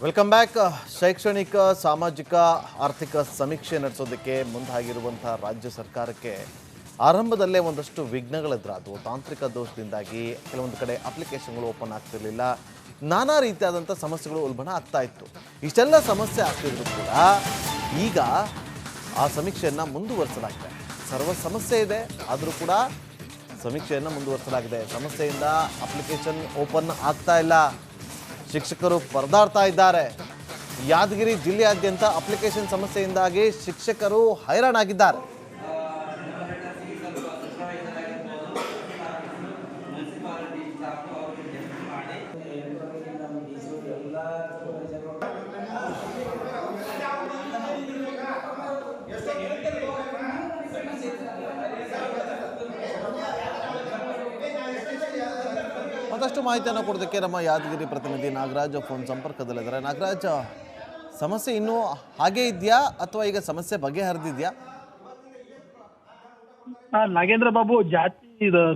Welcome back. ಶೈಕ್ಷಣಿಕ ಸಾಮಾಜಿಕ ಆರ್ಥಿಕ ಸಮೀಕ್ಷೆ ನಡೆಸೋದಕ್ಕೆ ಮುಂದಾಗಿರುವಂಥ ರಾಜ್ಯ ಸರ್ಕಾರಕ್ಕೆ ಆರಂಭದಲ್ಲೇ ಒಂದಷ್ಟು ವಿಘ್ನಗಳೆದುರಾದವು. ತಾಂತ್ರಿಕ ದೋಷದಿಂದಾಗಿ ಕೆಲವೊಂದು ಕಡೆ ಅಪ್ಲಿಕೇಶನ್ಗಳು ಓಪನ್ ಆಗ್ತಿರಲಿಲ್ಲ, ನಾನಾ ರೀತಿಯಾದಂಥ ಸಮಸ್ಯೆಗಳು ಉಲ್ಬಣ ಆಗ್ತಾ ಇತ್ತು. ಇಷ್ಟೆಲ್ಲ ಸಮಸ್ಯೆ ಆಗ್ತಿದ್ರು ಕೂಡ ಈಗ ಆ ಸಮೀಕ್ಷೆಯನ್ನು ಮುಂದುವರಿಸಲಾಗಿದೆ. ಸರ್ವ ಸಮಸ್ಯೆ ಇದೆ, ಆದರೂ ಕೂಡ ಸಮೀಕ್ಷೆಯನ್ನು ಮುಂದುವರಿಸಲಾಗಿದೆ. ಸಮಸ್ಯೆಯಿಂದ ಅಪ್ಲಿಕೇಶನ್ ಓಪನ್ ಆಗ್ತಾ ಇಲ್ಲ, ಶಿಕ್ಷಕರು ಪರದಾಡ್ತಾ ಇದ್ದಾರೆ. ಯಾದಗಿರಿ ಜಿಲ್ಲೆಯಾದ್ಯಂತ ಅಪ್ಲಿಕೇಶನ್ ಸಮಸ್ಯೆಯಿಂದಾಗಿ ಶಿಕ್ಷಕರು ಹೈರಾಣಾಗಿದ್ದಾರೆ. ಮತ್ತಷ್ಟು ಮಾಹಿತಿಯನ್ನು ಕೊಡೋದಕ್ಕೆ ನಮ್ಮ ಯಾದಗಿರಿ ಪ್ರತಿನಿಧಿ ನಾಗರಾಜ್ ಫೋನ್ ಸಂಪರ್ಕದಲ್ಲಿದ್ದಾರೆ. ನಾಗರಾಜ್, ಸಮಸ್ಯೆ ಇನ್ನೂ ಹಾಗೆ ಇದೆಯಾ ಅಥವಾ ಈಗ ಸಮಸ್ಯೆ ಬಗೆಹರಿದಿದೆಯಾ? ನಾಗೇಂದ್ರ ಬಾಬು,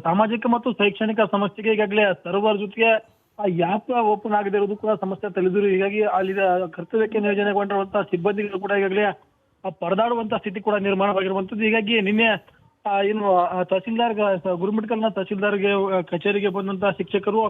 ಸಾಮಾಜಿಕ ಮತ್ತು ಶೈಕ್ಷಣಿಕ ಸಮಸ್ಯೆಗೆ ಈಗಾಗಲೇ ಸರ್ವರ್ ಜೊತೆಗೆ ಆ್ಯಪ್ ಓಪನ್ ಆಗದಿರೋದು ಕೂಡ ಸಮಸ್ಯೆ ತಲೆದಿರು. ಹೀಗಾಗಿ ಅಲ್ಲಿ ಕರ್ತವ್ಯಕ್ಕೆ ನಿಯೋಜನೆಗೊಂಡಿರುವಂತಹ ಸಿಬ್ಬಂದಿಗಳು ಕೂಡ ಈಗಾಗಲೇ ಪರದಾಡುವಂತಹ ಸ್ಥಿತಿ ಕೂಡ ನಿರ್ಮಾಣವಾಗಿರುವಂತದ್ದು. ಹೀಗಾಗಿ ನಿನ್ನೆ ಏನು ತಹಸೀಲ್ದಾರ್ ಗುರುಮಿಟ್ಕಲ್ನ ತಹಸೀಲ್ದಾರ್ಗೆ ಕಚೇರಿಗೆ ಬಂದಂತಹ ಶಿಕ್ಷಕರು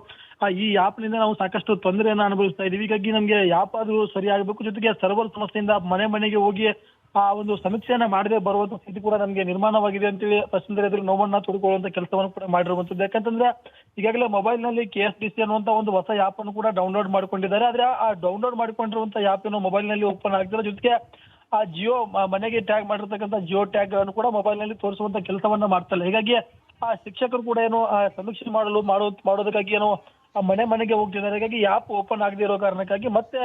ಈ ಆ್ಯಪ್ನಿಂದ ನಾವು ಸಾಕಷ್ಟು ತೊಂದರೆಯನ್ನ ಅನುಭವಿಸ್ತಾ ಇದೀವಿ, ಹೀಗಾಗಿ ನಮ್ಗೆ ಆ್ಯಪ್ ಅದು ಸರಿಯಾಗಬೇಕು, ಜೊತೆಗೆ ಸರ್ವರ್ ಸಮಸ್ಯೆಯಿಂದ ಮನೆ ಮನೆಗೆ ಹೋಗಿ ಆ ಒಂದು ಸಮೀಕ್ಷೆಯನ್ನ ಮಾಡದೆ ಬರುವಂತ ಸ್ಥಿತಿ ಕೂಡ ನಮ್ಗೆ ನಿರ್ಮಾಣವಾಗಿದೆ ಅಂತೇಳಿ ತಹಸೀಲ್ದಾರ್ ಎದುರು ನೋವನ್ನ ತೊಡ್ಕೊಳ್ಳುವಂತ ಕೆಲಸವನ್ನು ಕೂಡ ಮಾಡಿರುವಂತದ್ದು. ಯಾಕಂತಂದ್ರೆ ಈಗಾಗಲೇ ಮೊಬೈಲ್ ನಲ್ಲಿ KSDC ಅನ್ನುವಂತ ಒಂದು ಹೊಸ ಆ್ಯಪ್ ಅನ್ನು ಕೂಡ ಡೌನ್ಲೋಡ್ ಮಾಡ್ಕೊಂಡಿದ್ದಾರೆ. ಆದ್ರೆ ಆ ಡೌನ್ಲೋಡ್ ಮಾಡಿಕೊಂಡಿರುವಂತ ಆ್ಯಪ್ ಏನು ಮೊಬೈಲ್ ನಲ್ಲಿ ಓಪನ್ ಆಗ್ತಿಲ್ಲ, ಜೊತೆಗೆ ಆ ಜಿಯೋ ಮನೆಗೆ ಟ್ಯಾಗ್ ಮಾಡಿರ್ತಕ್ಕಂಥ ಜಿಯೋ ಟ್ಯಾಗ್ ಅನ್ನು ಕೂಡ ಮೊಬೈಲ್ ನಲ್ಲಿ ತೋರಿಸುವಂತ ಕೆಲಸವನ್ನ ಮಾಡ್ತಲ್ಲ. ಹೀಗಾಗಿ ಆ ಶಿಕ್ಷಕರು ಕೂಡ ಏನು ಸಮೀಕ್ಷೆ ಮಾಡೋದಕ್ಕಾಗಿ ಏನು ಮನೆ ಮನೆಗೆ ಹೋಗ್ತಿದ್ದಾರೆ. ಹೀಗಾಗಿ ಆ್ಯಪ್ ಓಪನ್ ಆಗದೆ ಇರೋ ಕಾರಣಕ್ಕಾಗಿ ಮತ್ತೆ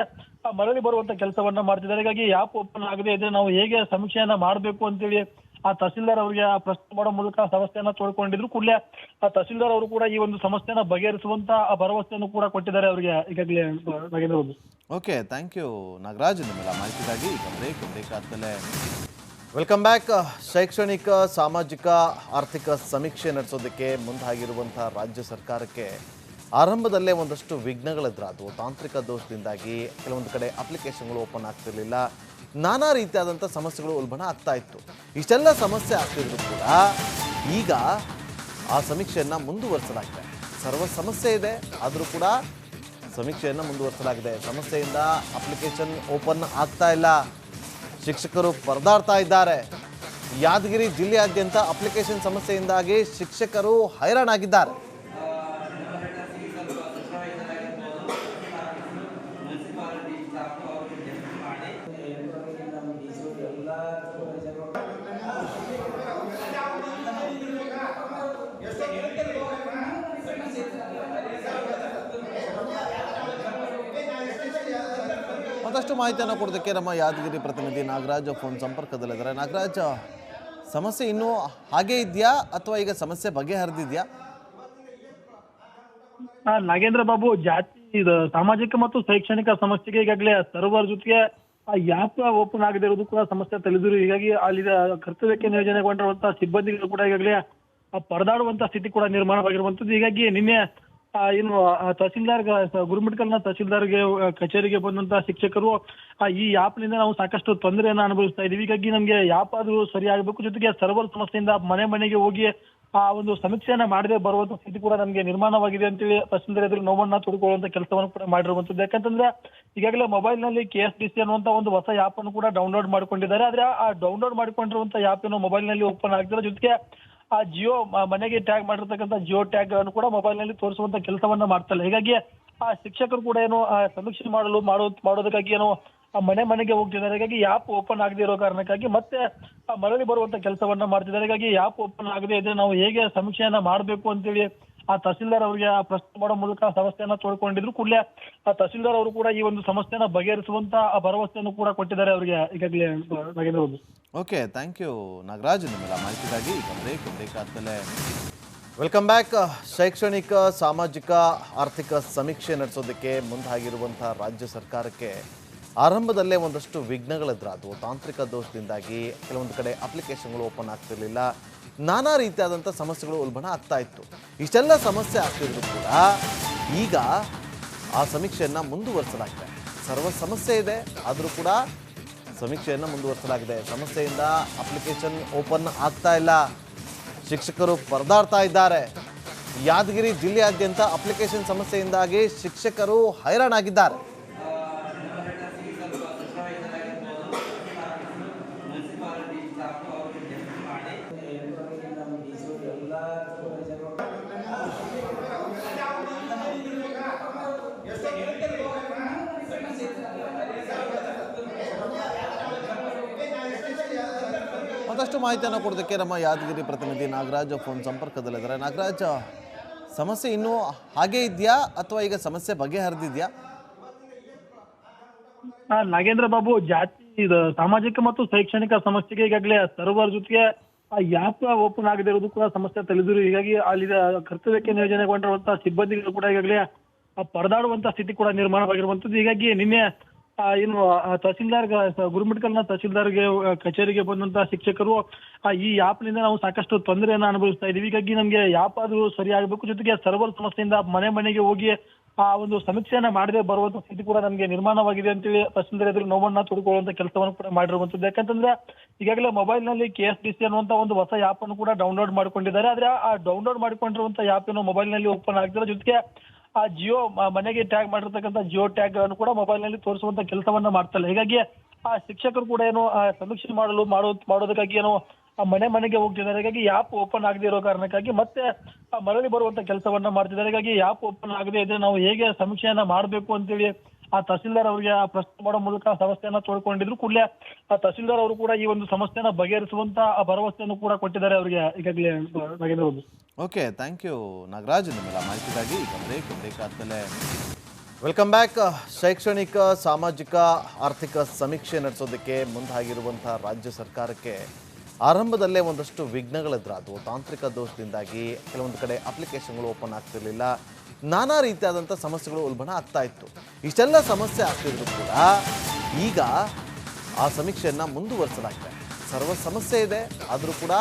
ಮರಳಿ ಬರುವಂತ ಕೆಲಸವನ್ನ ಮಾಡ್ತಿದ್ದಾರೆ. ಹೀಗಾಗಿ ಆ್ಯಪ್ ಓಪನ್ ಆಗದೆ ಇದ್ರೆ ನಾವು ಹೇಗೆ ಸಮೀಕ್ಷೆಯನ್ನ ಮಾಡಬೇಕು ಅಂತೇಳಿ ಆ ತಹಸೀಲ್ದಾರ್ ಅವರಿಗೆ ಪ್ರಶ್ನೆ ಮಾಡೋ ಮೂಲಕ ಸಮಸ್ಯೆಯನ್ನ ತೋಡ್ಕೊಂಡಿದ್ರು. ಕೂಡಲೇ ಆ ತಹಸೀಲ್ದಾರ್ ಅವರು ಕೂಡ ಈ ಒಂದು ಸಮಸ್ಯೆನ ಬಗೆಹರಿಸುವಂತ ಭರವಸೆಯನ್ನು ಕೂಡ ಕೊಟ್ಟಿದ್ದಾರೆ ಅವರಿಗೆ ಈಗಾಗಲೇ. ಓಕೆ, ಥ್ಯಾಂಕ್ ಯು ನಾಗರಾಜ್ ನಿಮ್ಮೆಲ್ಲ ಮಾಹಿತಿಗಾಗಿ. ಈಗ ಬ್ರೇಕ್ ಆದಮೇಲೆ ವೆಲ್ಕಮ್ ಬ್ಯಾಕ್. ಶೈಕ್ಷಣಿಕ ಸಾಮಾಜಿಕ ಆರ್ಥಿಕ ಸಮೀಕ್ಷೆ ನಡೆಸೋದಕ್ಕೆ ಮುಂದಾಗಿರುವಂಥ ರಾಜ್ಯ ಸರ್ಕಾರಕ್ಕೆ ಆರಂಭದಲ್ಲೇ ಒಂದಷ್ಟು ವಿಘ್ನಗಳೆದುರಾದವು. ತಾಂತ್ರಿಕ ದೋಷದಿಂದಾಗಿ ಕೆಲವೊಂದು ಕಡೆ ಅಪ್ಲಿಕೇಶನ್ಗಳು ಓಪನ್ ಆಗ್ತಿರಲಿಲ್ಲ, ನಾನಾ ರೀತಿಯಾದಂಥ ಸಮಸ್ಯೆಗಳು ಉಲ್ಬಣ ಆಗ್ತಾ ಇತ್ತು. ಇಷ್ಟೆಲ್ಲ ಸಮಸ್ಯೆ ಆಗ್ತಿದ್ರು ಕೂಡ ಈಗ ಆ ಸಮೀಕ್ಷೆಯನ್ನು ಮುಂದುವರಿಸಲಾಗಿದೆ. ಸರ್ವ ಸಮಸ್ಯೆ ಇದೆ, ಆದರೂ ಕೂಡ ಸಮೀಕ್ಷೆಯನ್ನು ಮುಂದುವರಿಸಲಾಗಿದೆ. ಸಮಸ್ಯೆಯಿಂದ ಅಪ್ಲಿಕೇಶನ್ ಓಪನ್ ಆಗ್ತಾ ಇಲ್ಲ, ಶಿಕ್ಷಕರು ಪರದಾಡ್ತಾ ಇದ್ದಾರೆ. ಯಾದಗಿರಿ ಜಿಲ್ಲೆಯಾದ್ಯಂತ ಅಪ್ಲಿಕೇಶನ್ ಸಮಸ್ಯೆಯಿಂದಾಗಿ ಶಿಕ್ಷಕರು ಹೈರಾಣಾಗಿದ್ದಾರೆ. ಮತ್ತಷ್ಟು ಮಾಹಿತಿಯನ್ನು ಕೊಡೋದಕ್ಕೆ ನಮ್ಮ ಯಾದಗಿರಿ ಪ್ರತಿನಿಧಿ ನಾಗರಾಜ್ ಫೋನ್ ಸಂಪರ್ಕದಲ್ಲಿದ್ದಾರೆ. ನಾಗರಾಜ್, ಸಮಸ್ಯೆ ಇನ್ನೂ ಹಾಗೆ ಇದೆಯಾ ಅಥವಾ ಈಗ ಸಮಸ್ಯೆ ಬಗೆಹರಿದಿದೆಯಾ? ನಾಗೇಂದ್ರ ಬಾಬು, ಸಾಮಾಜಿಕ ಮತ್ತು ಶೈಕ್ಷಣಿಕ ಸಮಸ್ಯೆಗೆ ಈಗಾಗಲೇ ಸರ್ವರ್ ಜೊತೆಗೆ ಆ್ಯಪ್ ಓಪನ್ ಆಗದೆ ಇರೋದು ಕೂಡ ಸಮಸ್ಯೆ ತಲೆದಿರು. ಹೀಗಾಗಿ ಅಲ್ಲಿ ಕರ್ತವ್ಯಕ್ಕೆ ನಿಯೋಜನೆಗೊಂಡಿರುವಂತಹ ಸಿಬ್ಬಂದಿಗಳು ಕೂಡ ಈಗಾಗಲೇ ಪರದಾಡುವಂತ ಸ್ಥಿತಿ ಕೂಡ ನಿರ್ಮಾಣವಾಗಿರುವಂತದ್ದು. ಹೀಗಾಗಿ ನಿನ್ನೆ ಏನು ತಹಸೀಲ್ದಾರ್ ಗುರುಮಿಟ್ಕಲ್ನ ತಹಸೀಲ್ದಾರ್ಗೆ ಕಚೇರಿಗೆ ಬಂದಂತಹ ಶಿಕ್ಷಕರು ಈ ಆ್ಯಪ್ನಿಂದ ನಾವು ಸಾಕಷ್ಟು ತೊಂದರೆಯನ್ನ ಅನುಭವಿಸ್ತಾ ಇದೀವಿ, ಹೀಗಾಗಿ ನಮ್ಗೆ ಆ್ಯಪ್ ಅದು ಸರಿಯಾಗಬೇಕು, ಜೊತೆಗೆ ಸರ್ವರ್ ಸಮಸ್ಯೆಯಿಂದ ಮನೆ ಮನೆಗೆ ಹೋಗಿ ಆ ಒಂದು ಸಮೀಕ್ಷೆಯನ್ನ ಮಾಡದೆ ಬರುವಂತ ಸ್ಥಿತಿ ಕೂಡ ನಮ್ಗೆ ನಿರ್ಮಾಣವಾಗಿದೆ ಅಂತೇಳಿ ತಹಸೀಲ್ದಾರ್ ಎದುರು ನೋವನ್ನ ತೊಡ್ಕೊಳ್ಳುವಂತ ಕೆಲಸವನ್ನು ಕೂಡ ಮಾಡಿರುವಂತದ್ದು. ಯಾಕಂತಂದ್ರೆ ಈಗಾಗಲೇ ಮೊಬೈಲ್ ನಲ್ಲಿ KSDC ಅನ್ನುವಂತ ಒಂದು ಹೊಸ ಆ್ಯಪ್ ಅನ್ನು ಕೂಡ ಡೌನ್ಲೋಡ್ ಮಾಡ್ಕೊಂಡಿದ್ದಾರೆ. ಆದ್ರೆ ಆ ಡೌನ್ಲೋಡ್ ಮಾಡಿಕೊಂಡಿರುವಂತ ಆ್ಯಪ್ ಏನು ಮೊಬೈಲ್ ನಲ್ಲಿ ಓಪನ್ ಆಗ್ತಿಲ್ಲ, ಜೊತೆಗೆ ಆ ಜಿಯೋ ಮನೆಗೆ ಟ್ಯಾಗ್ ಮಾಡಿರ್ತಕ್ಕಂಥ ಜಿಯೋ ಟ್ಯಾಗ್ ಅನ್ನು ಕೂಡ ಮೊಬೈಲ್ ನಲ್ಲಿ ತೋರಿಸುವಂತ ಕೆಲಸವನ್ನ ಮಾಡ್ತಲ್ಲ. ಹೀಗಾಗಿ ಆ ಶಿಕ್ಷಕರು ಕೂಡ ಏನು ಸಮೀಕ್ಷೆ ಮಾಡೋದಕ್ಕಾಗಿ ಏನು ಮನೆ ಮನೆಗೆ ಹೋಗ್ತಿದ್ದಾರೆ. ಹೀಗಾಗಿ ಆ್ಯಪ್ ಓಪನ್ ಆಗದೆ ಇರೋ ಕಾರಣಕ್ಕಾಗಿ ಮತ್ತೆ ಮರಳಿ ಬರುವಂತ ಕೆಲಸವನ್ನ ಮಾಡ್ತಿದ್ದಾರೆ. ಹೀಗಾಗಿ ಆ್ಯಪ್ ಓಪನ್ ಆಗದೆ ಇದ್ರೆ ನಾವು ಹೇಗೆ ಸಮೀಕ್ಷೆಯನ್ನ ಮಾಡಬೇಕು ಅಂತೇಳಿ ಆ ತಹಸೀಲ್ದಾರ್ ಅವರಿಗೆ ಪ್ರಶ್ನೆ ಮಾಡೋ ಮೂಲಕ ಸಮಸ್ಯೆಯನ್ನ ತೋಡ್ಕೊಂಡಿದ್ರು. ಕೂಡಲೇ ಆ ತಹಸೀಲ್ದಾರ್ ಅವರು ಕೂಡ ಈ ಒಂದು ಸಮಸ್ಯೆನ ಬಗೆಹರಿಸುವಂತ ಭರವಸೆಯನ್ನು ಕೂಡ ಕೊಟ್ಟಿದ್ದಾರೆ ಅವರಿಗೆ ಈಗಾಗಲೇ. ಓಕೆ, ಥ್ಯಾಂಕ್ ಯು ನಾಗರಾಜ್ ನಿಮ್ಮೆಲ್ಲ ಮಾಹಿತಿಗಾಗಿ. ಈಗ ಬ್ರೇಕ್ ಆದಮೇಲೆ ವೆಲ್ಕಮ್ ಬ್ಯಾಕ್. ಶೈಕ್ಷಣಿಕ ಸಾಮಾಜಿಕ ಆರ್ಥಿಕ ಸಮೀಕ್ಷೆ ನಡೆಸೋದಕ್ಕೆ ಮುಂದಾಗಿರುವಂಥ ರಾಜ್ಯ ಸರ್ಕಾರಕ್ಕೆ ಆರಂಭದಲ್ಲೇ ಒಂದಷ್ಟು ವಿಘ್ನಗಳೆದುರಾದವು. ತಾಂತ್ರಿಕ ದೋಷದಿಂದಾಗಿ ಕೆಲವೊಂದು ಕಡೆ ಅಪ್ಲಿಕೇಶನ್ಗಳು ಓಪನ್ ಆಗ್ತಿರಲಿಲ್ಲ, ನಾನಾ ರೀತಿಯಾದಂಥ ಸಮಸ್ಯೆಗಳು ಉಲ್ಬಣ ಆಗ್ತಾ ಇತ್ತು. ಇಷ್ಟೆಲ್ಲ ಸಮಸ್ಯೆ ಆಗ್ತಿದ್ರು ಕೂಡ ಈಗ ಆ ಸಮೀಕ್ಷೆಯನ್ನು ಮುಂದುವರಿಸಲಾಗಿದೆ. ಸರ್ವ ಸಮಸ್ಯೆ ಇದೆ, ಆದರೂ ಕೂಡ ಸಮೀಕ್ಷೆಯನ್ನು ಮುಂದುವರಿಸಲಾಗಿದೆ. ಸಮಸ್ಯೆಯಿಂದ ಅಪ್ಲಿಕೇಶನ್ ಓಪನ್ ಆಗ್ತಾ ಇಲ್ಲ, ಶಿಕ್ಷಕರು ಪರದಾಡ್ತಾ ಇದ್ದಾರೆ. ಯಾದಗಿರಿ ಜಿಲ್ಲೆಯಾದ್ಯಂತ ಅಪ್ಲಿಕೇಶನ್ ಸಮಸ್ಯೆಯಿಂದಾಗಿ ಶಿಕ್ಷಕರು ಹೈರಾಣಾಗಿದ್ದಾರೆ. ಮತ್ತಷ್ಟು ಮಾಹಿತಿಯನ್ನು ಕೊಡೋದಕ್ಕೆ ನಮ್ಮ ಯಾದಗಿರಿ ಪ್ರತಿನಿಧಿ ನಾಗರಾಜ್ ಫೋನ್ ಸಂಪರ್ಕದಲ್ಲಿದ್ದಾರೆ. ನಾಗರಾಜ್, ಸಮಸ್ಯೆ ಇನ್ನೂ ಹಾಗೆ ಇದೆಯಾ ಅಥವಾ ಈಗ ಸಮಸ್ಯೆ ಬಗೆಹರಿದಿದೆಯಾ? ನಾಗೇಂದ್ರ ಬಾಬು, ಸಾಮಾಜಿಕ ಮತ್ತು ಶೈಕ್ಷಣಿಕ ಸಮಸ್ಯೆಗೆ ಈಗಾಗಲೇ ಸರ್ವರ್ ಜೊತೆಗೆ ಆ ಆ್ಯಪ್ ಓಪನ್ ಆಗದಿರೋದು ಕೂಡ ಸಮಸ್ಯೆ ತಲೆದಿರು. ಹೀಗಾಗಿ ಅಲ್ಲಿ ಕರ್ತವ್ಯಕ್ಕೆ ನಿಯೋಜನೆಗೊಂಡಿರುವಂತಹ ಸಿಬ್ಬಂದಿಗಳು ಕೂಡ ಈಗಾಗಲೇ ಪರದಾಡುವಂತ ಸ್ಥಿತಿ ಕೂಡ ನಿರ್ಮಾಣವಾಗಿರುವಂತದ್ದು. ಹೀಗಾಗಿ ನಿನ್ನೆ ಏನು ತಹಸೀಲ್ದಾರ್ ಗುರುಮಿಟ್ಕಲ್ನ ತಹಸೀಲ್ದಾರ್ಗೆ ಕಚೇರಿಗೆ ಬಂದಂತಹ ಶಿಕ್ಷಕರು ಈ ಆ್ಯಪ್ನಿಂದ ನಾವು ಸಾಕಷ್ಟು ತೊಂದರೆಯನ್ನ ಅನುಭವಿಸ್ತಾ ಇದೀವಿ, ಹೀಗಾಗಿ ನಮ್ಗೆ ಆ್ಯಪ್ ಆದ್ರೂ ಸರಿ ಆಗಬೇಕು, ಜೊತೆಗೆ ಸರ್ವರ್ ಸಮಸ್ಯೆಯಿಂದ ಮನೆ ಮನೆಗೆ ಹೋಗಿ ಒಂದು ಸಮೀಕ್ಷೆಯನ್ನ ಮಾಡದೆ ಬರುವಂತ ಸ್ಥಿತಿ ಕೂಡ ನಮ್ಗೆ ನಿರ್ಮಾಣವಾಗಿದೆ ಅಂತೇಳಿ ತಹಸೀಲ್ದಾರ್ ಎದುರು ನೋವನ್ನ ತೋಡ್ಕೊಳ್ಳುವಂತ ಕೆಲಸವನ್ನು ಕೂಡ ಮಾಡಿರುವಂತದ್ದು. ಯಾಕಂತಂದ್ರೆ ಈಗಾಗಲೇ ಮೊಬೈಲ್ ನಲ್ಲಿ KSDC ಅನ್ನುವಂತ ಒಂದು ಹೊಸ ಆ್ಯಪ್ ಅನ್ನು ಕೂಡ ಡೌನ್ಲೋಡ್ ಮಾಡ್ಕೊಂಡಿದ್ದಾರೆ. ಆದ್ರೆ ಆ ಡೌನ್ಲೋಡ್ ಮಾಡ್ಕೊಂಡಿರುವಂತ ಆ್ಯಪ್ ಏನು ಮೊಬೈಲ್ ನಲ್ಲಿ ಓಪನ್ ಆಗ್ತಿಲ್ಲ, ಜೊತೆಗೆ ಆ ಜಿಯೋ ಮನೆಗೆ ಟ್ಯಾಗ್ ಮಾಡಿರ್ತಕ್ಕಂಥ ಜಿಯೋ ಟ್ಯಾಗ್ ಅನ್ನು ಕೂಡ ಮೊಬೈಲ್ ನಲ್ಲಿ ತೋರಿಸುವಂತ ಕೆಲಸವನ್ನ ಮಾಡ್ತಲ್ಲ. ಹೀಗಾಗಿ ಆ ಶಿಕ್ಷಕರು ಕೂಡ ಏನು ಸಮೀಕ್ಷೆ ಮಾಡೋದಕ್ಕಾಗಿ ಏನೋ ಮನೆ ಮನೆಗೆ ಹೋಗ್ತಿದ್ದಾರೆ. ಹೀಗಾಗಿ ಆ್ಯಪ್ ಓಪನ್ ಆಗದೆ ಇರೋ ಕಾರಣಕ್ಕಾಗಿ ಮತ್ತೆ ಮರಳಿ ಬರುವಂತ ಕೆಲಸವನ್ನ ಮಾಡ್ತಿದ್ದಾರೆ. ಹೀಗಾಗಿ ಆ್ಯಪ್ ಓಪನ್ ಆಗದೆ ಇದ್ರೆ ನಾವು ಹೇಗೆ ಸಮೀಕ್ಷೆಯನ್ನ ಮಾಡಬೇಕು ಅಂತೇಳಿ ಆ ತಹಸೀಲ್ದಾರ್ ಅವರಿಗೆ ಪ್ರಶ್ನೆ ಮಾಡೋ ಮೂಲಕ ಸಮಸ್ಯೆಯನ್ನ ತೋಡ್ಕೊಂಡಿದ್ರು. ಕೂಡಲೇ ಆ ತಹಸೀಲ್ದಾರ್ ಅವರು ಕೂಡ ಈ ಒಂದು ಸಮಸ್ಯೆನ ಬಗೆಹರಿಸುವಂತ ಭರವಸೆಯನ್ನು ಕೂಡ ಕೊಟ್ಟಿದ್ದಾರೆ ಅವರಿಗೆ ಈಗಾಗಲೇ. ಓಕೆ, ಥ್ಯಾಂಕ್ ಯು ನಾಗರಾಜ್ ನಿಮ್ಮೆಲ್ಲ ಮಾಹಿತಿಗಾಗಿ. ಈಗ ಬ್ರೇಕ್ ಆದಮೇಲೆ ವೆಲ್ಕಮ್ ಬ್ಯಾಕ್. ಶೈಕ್ಷಣಿಕ, ಸಾಮಾಜಿಕ, ಆರ್ಥಿಕ ಸಮೀಕ್ಷೆ ನಡೆಸೋದಕ್ಕೆ ಮುಂದಾಗಿರುವಂಥ ರಾಜ್ಯ ಸರ್ಕಾರಕ್ಕೆ ಆರಂಭದಲ್ಲೇ ಒಂದಷ್ಟು ವಿಘ್ನಗಳೆದುರಾದವು. ತಾಂತ್ರಿಕ ದೋಷದಿಂದಾಗಿ ಕೆಲವೊಂದು ಕಡೆ ಅಪ್ಲಿಕೇಶನ್ಗಳು ಓಪನ್ ಆಗ್ತಿರ್ಲಿಲ್ಲ, ನಾನಾ ರೀತಿಯಾದಂಥ ಸಮಸ್ಯೆಗಳು ಉಲ್ಬಣ ಆಗ್ತಾ ಇತ್ತು. ಇಷ್ಟೆಲ್ಲ ಸಮಸ್ಯೆ ಆಗ್ತಿದ್ರು ಕೂಡ ಈಗ ಆ ಸಮೀಕ್ಷೆಯನ್ನು ಮುಂದುವರಿಸಲಾಗಿದೆ. ಸರ್ವ ಸಮಸ್ಯೆ ಇದೆ, ಆದರೂ ಕೂಡ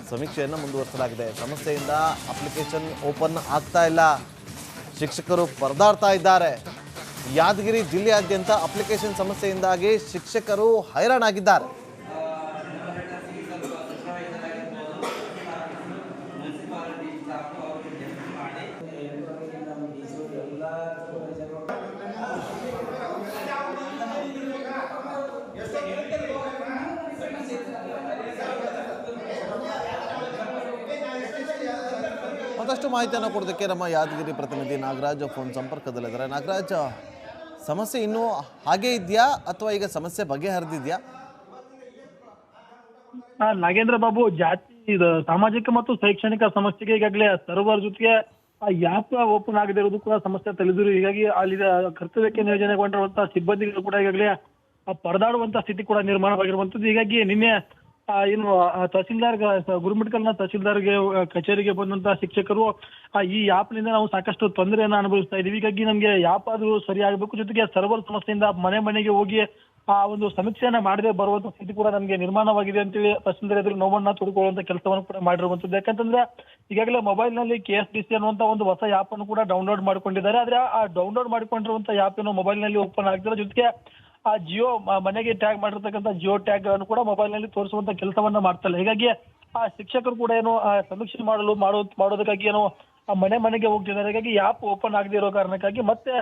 ಸಮೀಕ್ಷೆಯನ್ನು ಮುಂದುವರಿಸಲಾಗಿದೆ. ಸಮಸ್ಯೆಯಿಂದ ಅಪ್ಲಿಕೇಶನ್ ಓಪನ್ ಆಗ್ತಾ ಇಲ್ಲ, ಶಿಕ್ಷಕರು ಪರದಾಡ್ತಾ ಇದ್ದಾರೆ. ಯಾದಗಿರಿ ಜಿಲ್ಲೆಯಾದ್ಯಂತ ಅಪ್ಲಿಕೇಶನ್ ಸಮಸ್ಯೆಯಿಂದಾಗಿ ಶಿಕ್ಷಕರು ಹೈರಾಣಾಗಿದ್ದಾರೆ. ಮತ್ತಷ್ಟು ಮಾಹಿತಿಯನ್ನು ಕೊಡೋದಕ್ಕೆ ನಮ್ಮ ಯಾದಗಿರಿ ಪ್ರತಿನಿಧಿ ನಾಗರಾಜ್ ಫೋನ್ ಸಂಪರ್ಕದಲ್ಲಿದ್ದಾರೆ. ನಾಗರಾಜ್, ಸಮಸ್ಯೆ ಇನ್ನೂ ಹಾಗೆ ಇದೆಯಾ ಅಥವಾ ಈಗ ಸಮಸ್ಯೆ ಬಗೆಹರಿದಿದೆಯಾ? ನಾಗೇಂದ್ರ ಬಾಬು, ಸಾಮಾಜಿಕ ಮತ್ತು ಶೈಕ್ಷಣಿಕ ಸಮಸ್ಯೆಗೆ ಈಗಾಗಲೇ ಸರ್ವರ್ ಜೊತೆಗೆ ಆ ಆ್ಯಪ್ ಓಪನ್ ಆಗದೆ ಇರೋದು ಕೂಡ ಸಮಸ್ಯೆ ತಲೆದಿರು. ಹೀಗಾಗಿ ಅಲ್ಲಿ ಕರ್ತವ್ಯಕ್ಕೆ ನಿಯೋಜನೆಗೊಂಡಿರುವಂತಹ ಸಿಬ್ಬಂದಿಗಳು ಕೂಡ ಈಗಾಗಲೇ ಪರದಾಡುವಂತ ಸ್ಥಿತಿ ಕೂಡ ನಿರ್ಮಾಣವಾಗಿರುವಂತದ್ದು. ಹೀಗಾಗಿ ನಿನ್ನೆ ಏನು ತಹಸೀಲ್ದಾರ್ ಗುರುಮಿಟ್ಕಲ್ನ ತಹಸೀಲ್ದಾರ್ಗೆ ಕಚೇರಿಗೆ ಬಂದಂತಹ ಶಿಕ್ಷಕರು ಈ ಆ್ಯಪ್ನಿಂದ ನಾವು ಸಾಕಷ್ಟು ತೊಂದರೆಯನ್ನ ಅನುಭವಿಸ್ತಾ ಇದೀವಿ, ಹೀಗಾಗಿ ನಮ್ಗೆ ಆ್ಯಪ್ ಆದ್ರೂ ಸರಿ ಆಗಬೇಕು, ಜೊತೆಗೆ ಸರ್ವರ್ ಸಮಸ್ಯೆಯಿಂದ ಮನೆ ಮನೆಗೆ ಹೋಗಿ ಒಂದು ಸಮೀಕ್ಷೆಯನ್ನ ಮಾಡದೆ ಬರುವಂತ ಸ್ಥಿತಿ ಕೂಡ ನಮ್ಗೆ ನಿರ್ಮಾಣವಾಗಿದೆ ಅಂತೇಳಿ ತಹಸೀಲ್ದಾರ್ ಎದುರು ನೋವನ್ನ ತೋಡ್ಕೊಳ್ಳುವಂತ ಕೆಲಸವನ್ನು ಕೂಡ ಮಾಡಿರುವಂತದ್ದು. ಯಾಕಂತಂದ್ರೆ ಈಗಾಗಲೇ ಮೊಬೈಲ್ ನಲ್ಲಿ KSDC ಅನ್ನುವಂತ ಒಂದು ಹೊಸ ಆ್ಯಪ್ ಅನ್ನು ಕೂಡ ಡೌನ್ಲೋಡ್ ಮಾಡ್ಕೊಂಡಿದ್ದಾರೆ. ಆದ್ರೆ ಆ ಡೌನ್ಲೋಡ್ ಮಾಡ್ಕೊಂಡಿರುವಂತ ಆ್ಯಪ್ ಏನು ಮೊಬೈಲ್ ನಲ್ಲಿ ಓಪನ್ ಆಗ್ತಿಲ್ಲ, ಜೊತೆಗೆ ಆ ಜಿಯೋ ಮನೆಗೆ ಟ್ಯಾಗ್ ಮಾಡಿರ್ತಕ್ಕಂಥ ಜಿಯೋ ಟ್ಯಾಗ್ ಅನ್ನು ಕೂಡ ಮೊಬೈಲ್ ನಲ್ಲಿ ತೋರಿಸುವಂತ ಕೆಲಸವನ್ನ ಮಾಡ್ತಲ್ಲ. ಹೀಗಾಗಿ ಆ ಶಿಕ್ಷಕರು ಕೂಡ ಏನು ಸಮೀಕ್ಷೆ ಮಾಡೋದಕ್ಕಾಗಿ ಏನೋ ಮನೆ ಮನೆಗೆ ಹೋಗ್ತಿದ್ದಾರೆ. ಹೀಗಾಗಿ ಆ್ಯಪ್ ಓಪನ್ ಆಗದೆ ಇರೋ ಕಾರಣಕ್ಕಾಗಿ ಮತ್ತೆ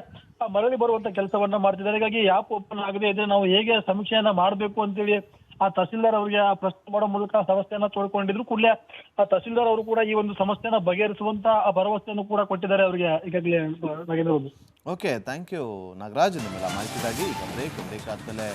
ಮರಳಿ ಬರುವಂತ ಕೆಲಸವನ್ನ ಮಾಡ್ತಿದ್ದಾರೆ. ಹೀಗಾಗಿ ಆ್ಯಪ್ ಓಪನ್ ಆಗದೆ ಇದ್ರೆ ನಾವು ಹೇಗೆ ಸಮೀಕ್ಷೆಯನ್ನ ಮಾಡಬೇಕು ಅಂತೇಳಿ ಆ ತಹಸೀಲ್ದಾರ್ ಅವರಿಗೆ ಪ್ರಶ್ನೆ ಮಾಡೋ ಮೂಲಕ ಸಮಸ್ಯೆಯನ್ನ ತೋಡ್ಕೊಂಡಿದ್ರು. ಕೂಡಲೇ ಆ ತಹಸೀಲ್ದಾರ್ ಅವರು ಕೂಡ ಈ ಒಂದು ಸಮಸ್ಯೆನ ಬಗೆಹರಿಸುವಂತ ಭರವಸೆಯನ್ನು ಕೂಡ ಕೊಟ್ಟಿದ್ದಾರೆ ಅವರಿಗೆ ಈಗಾಗಲೇ. ಓಕೆ, ಥ್ಯಾಂಕ್ ಯು ನಾಗರಾಜ್ ನಿಮ್ಮೆಲ್ಲ ಮಾಹಿತಿಗಾಗಿ. ಈಗ ಬ್ರೇಕ್ ಆದಮೇಲೆ